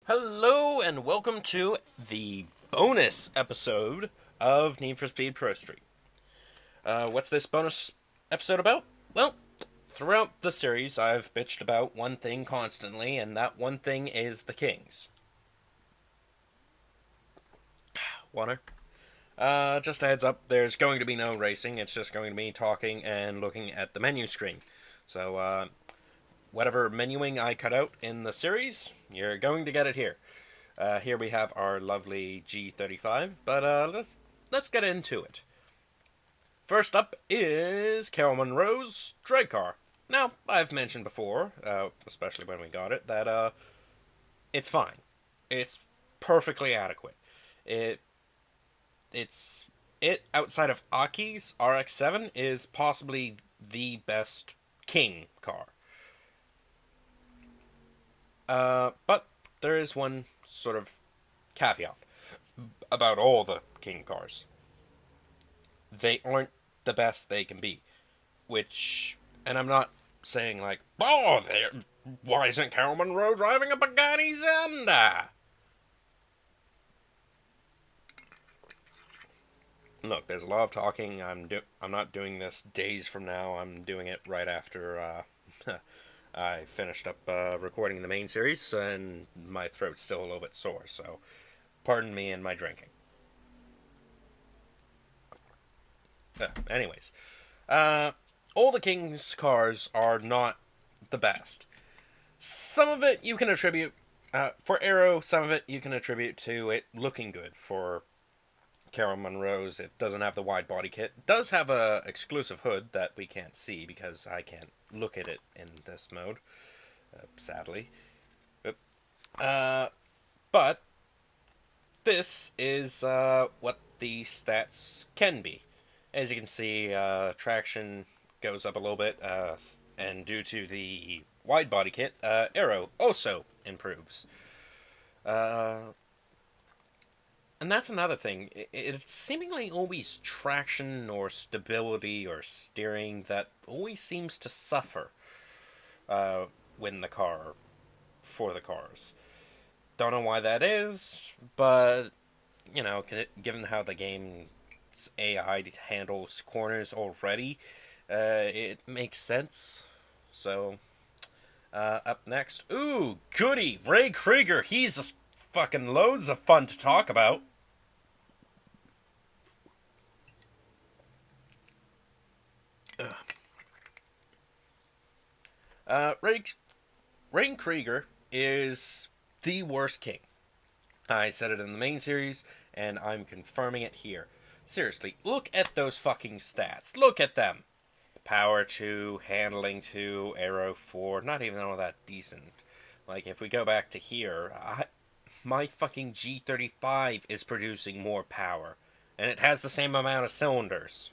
Hello and welcome to the bonus episode of Need for Speed Prostreet. What's this bonus episode about? Well, throughout the series, I've bitched about one thing constantly, and that one thing is the Kings. Water. Just a heads up, there's going to be no racing, it's just going to be talking and looking at the menu screen. So, whatever menuing I cut out in the series, you're going to get it here. Here we have our lovely G35, but let's get into it. First up is Carol Monroe's drag car. Now, I've mentioned before, especially when we got it, that it's fine. It's perfectly adequate. It it's it outside of Aki's RX-7 is possibly the best King car. But there is one sort of caveat about all the King cars. They aren't the best they can be. Which, and I'm not saying like, oh, why isn't Carol Monroe driving a Bugatti Zenda? Look, there's a lot of talking. I'm not doing this days from now. I'm doing it right after I finished up recording the main series, and my throat's still a little bit sore. So, pardon me and my drinking. Anyways, all the King's cars are not the best. Some of it you can attribute, for Arrow, some of it you can attribute to it looking good. For Carol Monroe's, it doesn't have the wide body kit. It does have a exclusive hood that we can't see because I can't look at it in this mode, sadly. Uh, but this is what the stats can be. As you can see, traction goes up a little bit, and due to the wide body kit, aero also improves. Uh, and that's another thing. It's seemingly always traction or stability or steering that always seems to suffer when the car for the cars. Don't know why that is, but you know, given how the game's AI handles corners already, it makes sense. So, up next, ooh, goody, Ray Krieger. He's fucking loads of fun to talk about. Ray Krieger is the worst king. I said it in the main series, and I'm confirming it here. Seriously, look at those fucking stats. Look at them. Power 2, handling 2, arrow 4, not even all that decent. Like, if we go back to here, my fucking G35 is producing more power, and it has the same amount of cylinders.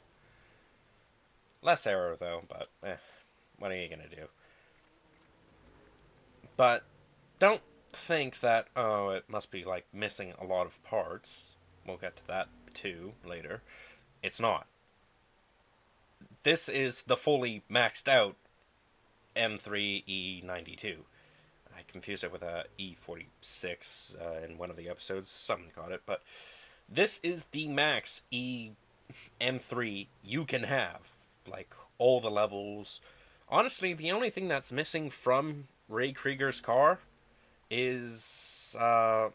Less arrow, though, but what are you gonna do? But don't think that, oh, it must be like missing a lot of parts. We'll get to that too later. It's not. This is the fully maxed out M3E92. I confused it with a E46 in one of the episodes. Someone got it, but this is the max M3 you can have. Like, all the levels. Honestly, the only thing that's missing from Ray Krieger's car is I'm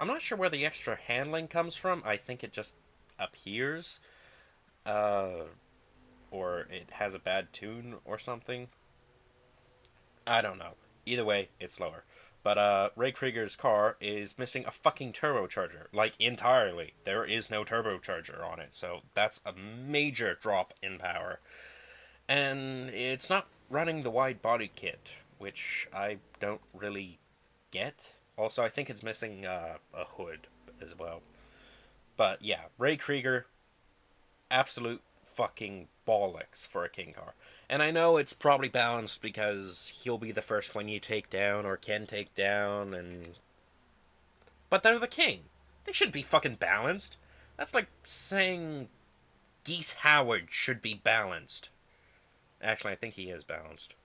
not sure where the extra handling comes from. I think it just appears, uh, or it has a bad tune or something. I don't know. Either way, it's lower. But Ray Krieger's car is missing a fucking turbocharger, like entirely. There is no turbocharger on it, so that's a major drop in power. And it's not running the wide body kit, which I don't really get. Also, I think it's missing a hood as well. But yeah, Ray Krieger, absolute fucking bollocks for a king car. And I know it's probably balanced because he'll be the first one you take down or can take down, and but they're the king. They should be fucking balanced. That's like saying Geese Howard should be balanced. Actually, I think he is balanced.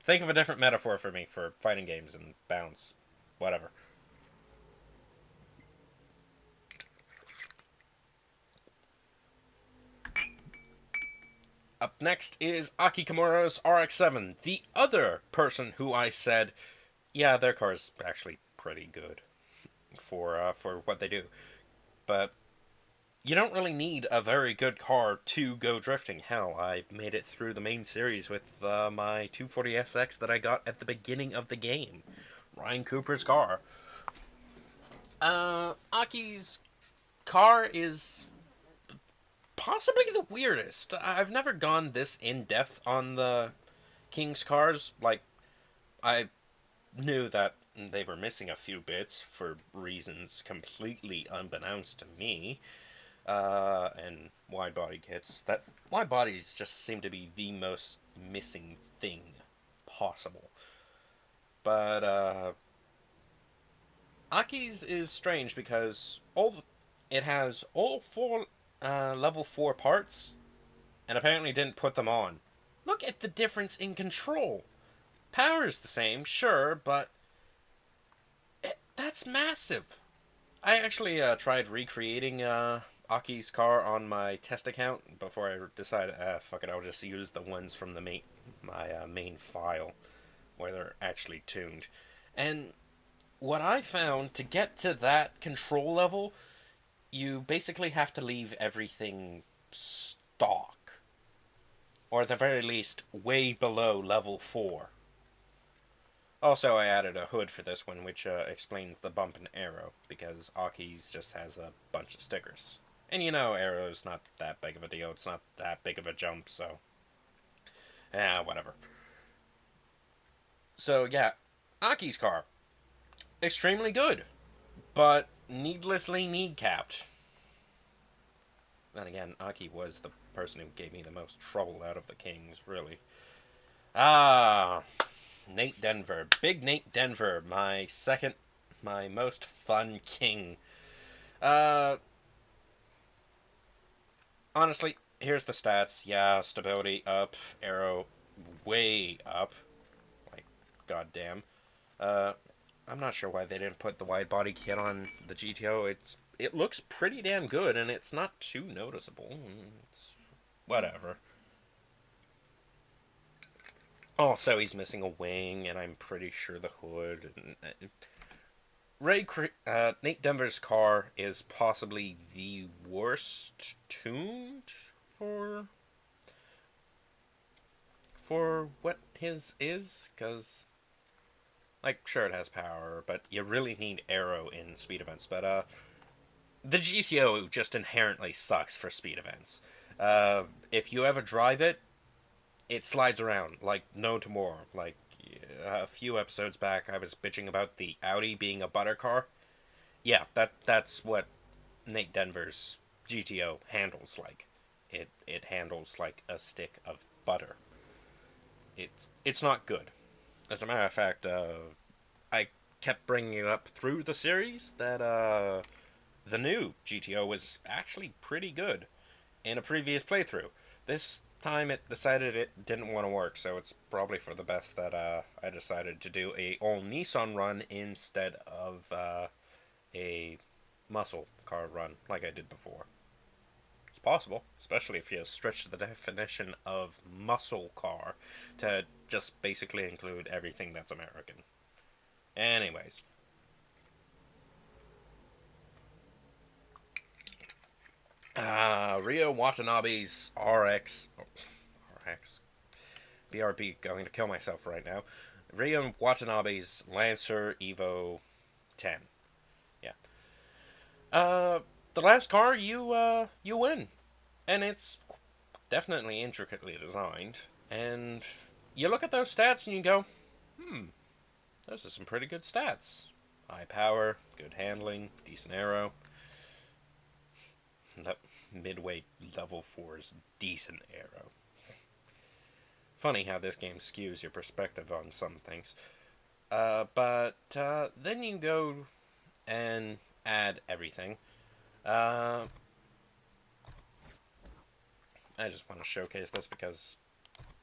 Think of a different metaphor for me for fighting games and bounce. Whatever. Up next is Aki Kimura's RX-7, the other person who I said, yeah, their car's actually pretty good for what they do. But you don't really need a very good car to go drifting. Hell, I made it through the main series with my 240SX that I got at the beginning of the game. Ryan Cooper's car. Aki's car is possibly the weirdest. I've never gone this in depth on the King's cars. Like, I knew that they were missing a few bits for reasons completely unbeknownst to me. And wide body kits. That wide bodies just seem to be the most missing thing possible. But Aki's is strange because it has all four level 4 parts, and apparently didn't put them on. Look at the difference in control. Power's the same, sure, but that's massive. I actually tried recreating Aki's car on my test account before I decided, fuck it, I'll just use the ones from my main file where they're actually tuned. And what I found, to get to that control level, you basically have to leave everything stock, or at the very least, way below level 4. Also, I added a hood for this one, which explains the bump and arrow, because Aki's just has a bunch of stickers. And you know, arrow's not that big of a deal, it's not that big of a jump, so... whatever. So, yeah, Aki's car. Extremely good, but needlessly need-capped. Then again, Aki was the person who gave me the most trouble out of the Kings, really. Nate Denver. Big Nate Denver. My most fun king. Honestly, here's the stats. Yeah, stability up, arrow way up. Like, goddamn. I'm not sure why they didn't put the wide body kit on the GTO. It looks pretty damn good, and it's not too noticeable. It's whatever. Also, he's missing a wing, and I'm pretty sure the hood. Nate Denver's car is possibly the worst tuned for what his is, because, like, sure, it has power, but you really need aero in speed events. But the GTO just inherently sucks for speed events. If you ever drive it, it slides around like no tomorrow. Like, a few episodes back, I was bitching about the Audi being a butter car. Yeah, that's what Nate Denver's GTO handles like. It handles like a stick of butter. It's not good. As a matter of fact, I kept bringing it up through the series that the new GTO was actually pretty good in a previous playthrough. This time it decided it didn't want to work, so it's probably for the best that I decided to do a all Nissan run instead of a muscle car run like I did before. It's possible, especially if you stretch the definition of muscle car to just basically include everything that's American. Anyways. Rio Watanabe's RX, BRB, going to kill myself right now. Rio Watanabe's Lancer Evo 10. Yeah. The last car, you win. And it's definitely intricately designed. And you look at those stats and you go, those are some pretty good stats. High power, good handling, decent aero. That midway level 4's decent aero. Funny how this game skews your perspective on some things. But then you go and add everything. I just want to showcase this because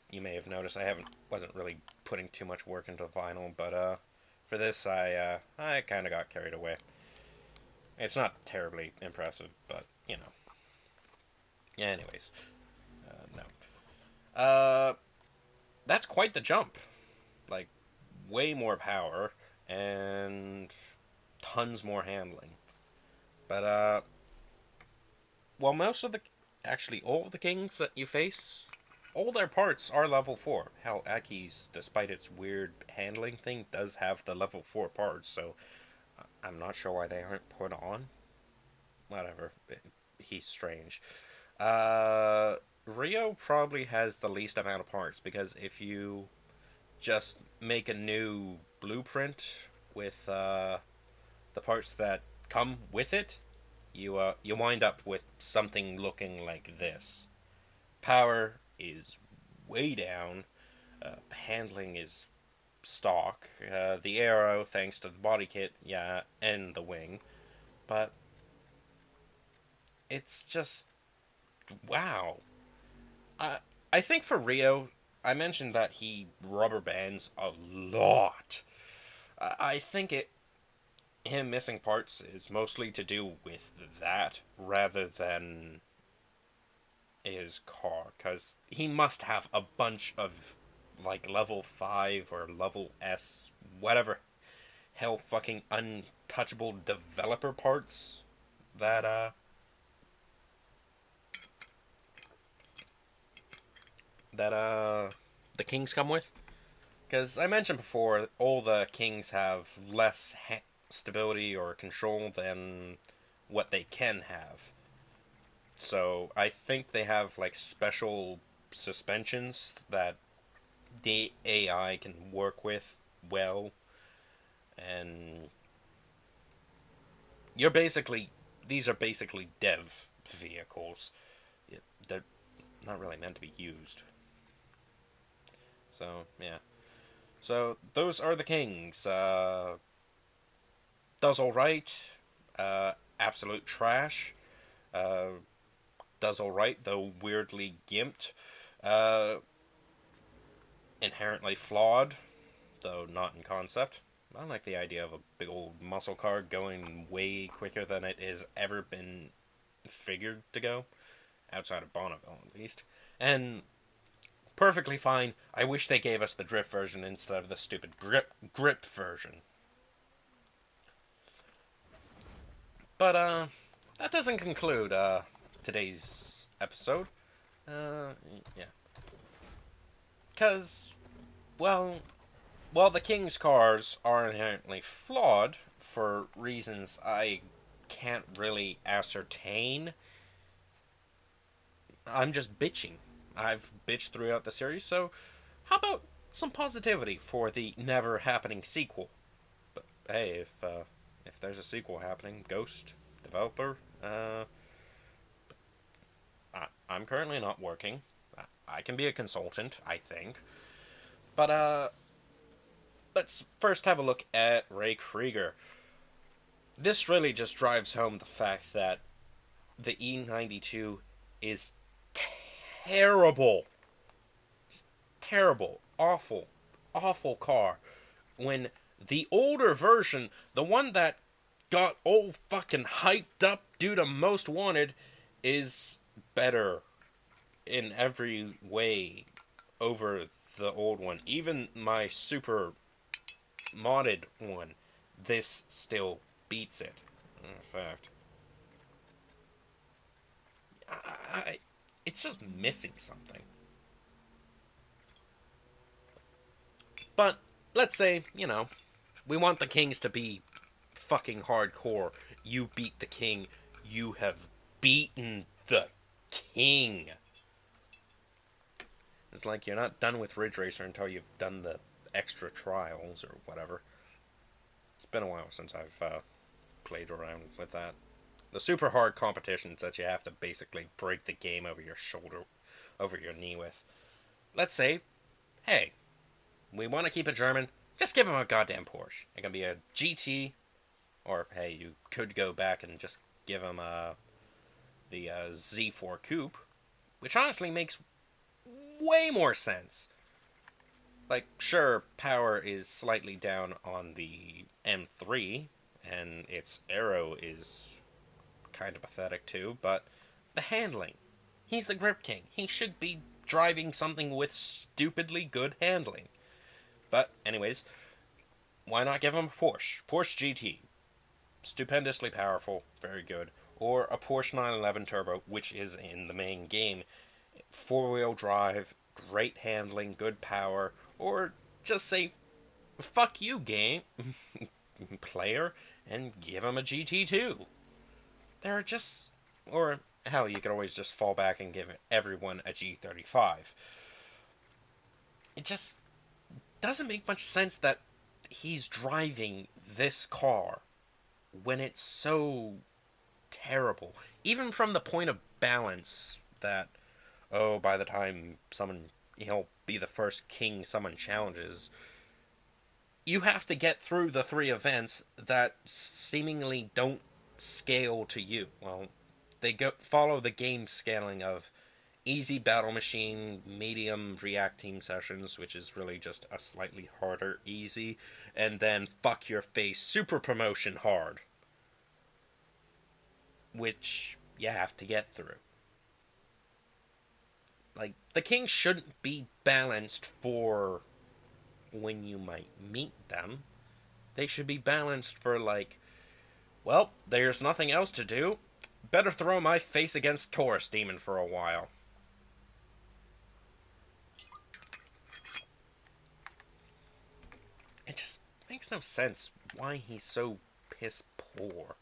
you may have noticed I wasn't really putting too much work into vinyl, but for this I kind of got carried away. It's not terribly impressive, but you know. Anyways, no. That's quite the jump. Like, way more power and tons more handling. But well, actually all of the kings that you face, all their parts are level 4. Hell, Aki's, despite its weird handling thing, does have the level 4 parts, so I'm not sure why they aren't put on. Whatever. He's strange. Uh, Rio probably has the least amount of parts, because if you just make a new blueprint with the parts that come with it, you wind up with something looking like this. Power is way down. Handling is stock. The arrow, thanks to the body kit, yeah, and the wing. But it's just wow. I I think for Rio, I mentioned that he rubber bands a lot. I think him missing parts is mostly to do with that rather than his car, because he must have a bunch of like level 5 or level S, whatever hell fucking untouchable developer parts that the kings come with. Because I mentioned before, all the kings have less stability or control than what they can have. So I think they have like special suspensions that the AI can work with well, and you're basically these are basically dev vehicles. They're not really meant to be used. So yeah. So those are the kings. Does all right. Absolute trash. Uh, does all right, though weirdly gimped. Uh, Inherently flawed, though not in concept. I like the idea of a big old muscle car going way quicker than it has ever been figured to go, outside of Bonneville at least. And perfectly fine. I wish they gave us the drift version instead of the stupid grip version. But that doesn't conclude today's episode. Yeah, because well, while the King's cars are inherently flawed for reasons I can't really ascertain, I'm just bitching. I've bitched throughout the series, so how about some positivity for the never happening sequel? But hey, if there's a sequel happening, Ghost developer, I'm currently not working. I can be a consultant, I think. But let's first have a look at Ray Krieger. This really just drives home the fact that the E92 is terrible. It's terrible. Awful. Awful car. When the older version, the one that got all fucking hyped up due to Most Wanted, is better in every way over the old one. Even my super modded one, this still beats it. In fact, it's just missing something. But let's say, we want the kings to be fucking hardcore. You beat the king. You have beaten the king. It's like you're not done with Ridge Racer until you've done the extra trials or whatever. It's been a while since I've played around with that. The super hard competitions that you have to basically break the game over your shoulder, over your knee with. Let's say, hey, we want to keep it German, just give him a goddamn Porsche. It can be a GT, or hey, you could go back and just give him the Z4 Coupe, which honestly makes way more sense. Like, sure, power is slightly down on the M3, and its arrow is kind of pathetic too, but the handling. He's the Grip King. He should be driving something with stupidly good handling. But, anyways, why not give him a Porsche? Porsche GT. Stupendously powerful, very good. Or a Porsche 911 Turbo, which is in the main game. Four-wheel drive, great handling, good power, or just say, fuck you, game player, and give him a GT2. There are just... Or, hell, you could always just fall back and give everyone a G35. It just doesn't make much sense that he's driving this car when it's so terrible. Even from the point of balance that, oh, by the time he'll be the first king someone challenges, you have to get through the three events that seemingly don't scale to you. Well, they follow the game scaling of easy battle machine, medium react team sessions, which is really just a slightly harder easy, and then fuck your face super promotion hard, which you have to get through. Like, the king shouldn't be balanced for when you might meet them. They should be balanced for, like, well, there's nothing else to do. Better throw my face against Taurus Demon for a while. It just makes no sense why he's so piss poor.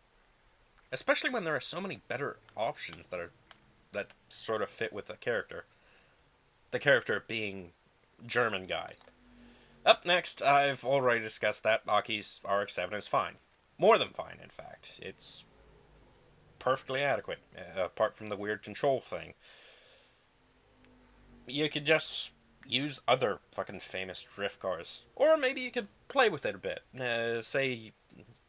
Especially when there are so many better options that sort of fit with the character. The character being German guy. Up next, I've already discussed that Aki's RX-7 is fine. More than fine, in fact. It's perfectly adequate, apart from the weird control thing. You could just use other fucking famous drift cars. Or maybe you could play with it a bit. Say,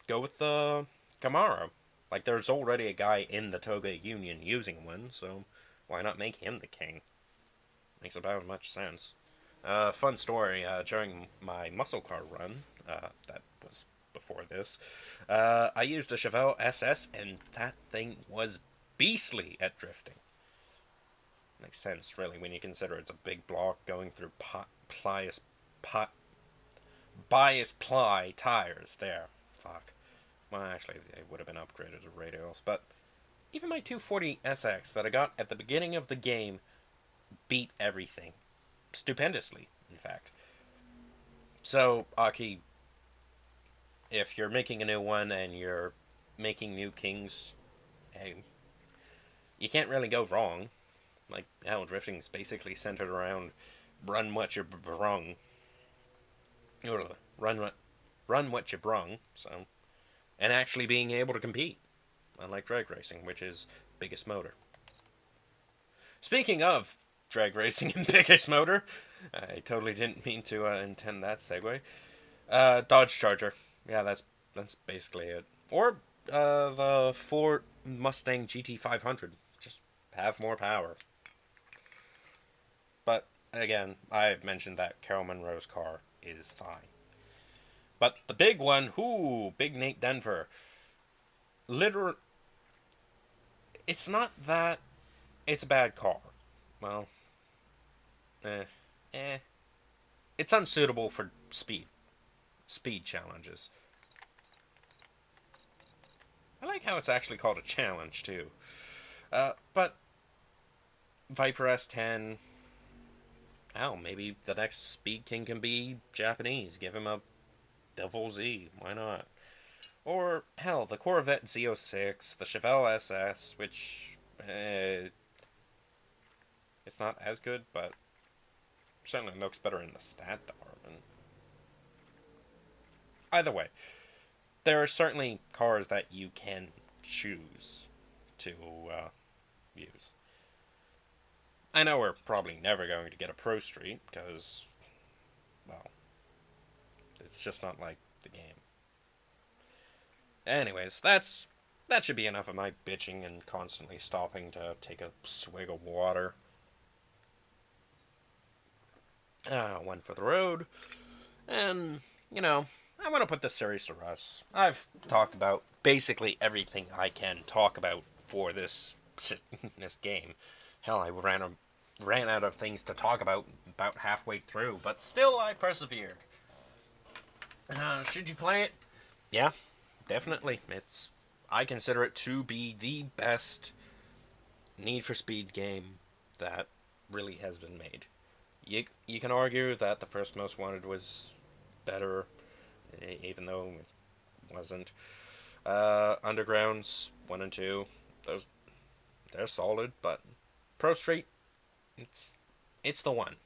go with the Camaro. Like, there's already a guy in the Toga Union using one, so why not make him the king? Makes about as much sense. Fun story, during my muscle car run, that was before this, I used a Chevelle SS, and that thing was beastly at drifting. Makes sense, really, when you consider it's a big block going through bias ply tires there. Fuck. Well, actually, they would have been upgraded to radials, but even my 240 SX that I got at the beginning of the game beat everything. Stupendously, in fact. So, Aki, if you're making a new one and you're making new kings, hey, you can't really go wrong. Like, hell, drifting's basically centered around run what you brung. Run what you brung, so... And actually being able to compete. Unlike drag racing, which is biggest motor. Speaking of drag racing and biggest motor, I totally didn't mean to intend that segue. Dodge Charger. Yeah, that's basically it. Or the Ford Mustang GT500. Just have more power. But, again, I've mentioned that Carol Monroe's car is fine. But the big one, Big Nate Denver. It's not that it's a bad car. Well, It's unsuitable for speed challenges. I like how it's actually called a challenge, too. But Viper S10... Hell, maybe the next Speed King can be Japanese. Give him a Devil Z. Why not? Or, hell, the Corvette Z06, the Chevelle SS, which... it's not as good, but certainly looks better in the stat department. Either way, there are certainly cars that you can choose to use. I know we're probably never going to get a Prostreet, because, well, it's just not like the game. Anyways, that should be enough of my bitching and constantly stopping to take a swig of water. one for the road, and, you know, I want to put this series to rest. I've talked about basically everything I can talk about for this game. Hell, I ran out of things to talk about halfway through, but still I persevered. Should you play it? Yeah, definitely. I consider it to be the best Need for Speed game that really has been made. You can argue that the first Most Wanted was better, even though it wasn't. Undergrounds 1 and 2, those they're solid, but Prostreet, it's it's the one.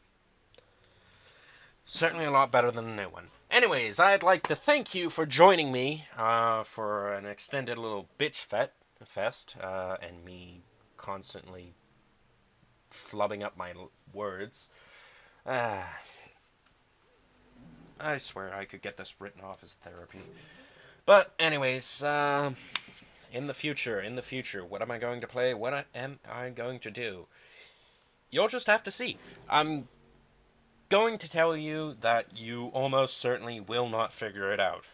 Certainly a lot better than the new one. Anyways, I'd like to thank you for joining me for an extended little fest, and me constantly flubbing up my words. Uh, I swear I could get this written off as therapy. But anyways, in the future, what am I going to play? What am I going to do? You'll just have to see. I'm going to tell you that you almost certainly will not figure it out.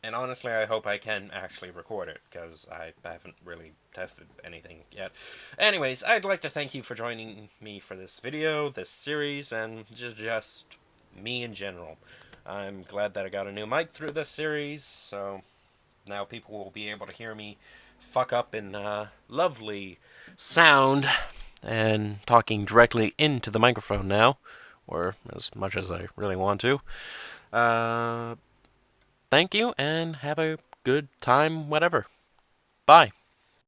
And honestly, I hope I can actually record it, because I haven't really tested anything yet. Anyways, I'd like to thank you for joining me for this video, this series, and just me in general. I'm glad that I got a new mic through this series, so now people will be able to hear me fuck up in lovely sound and talking directly into the microphone now, or as much as I really want to. Thank you, and have a good time, whatever. Bye.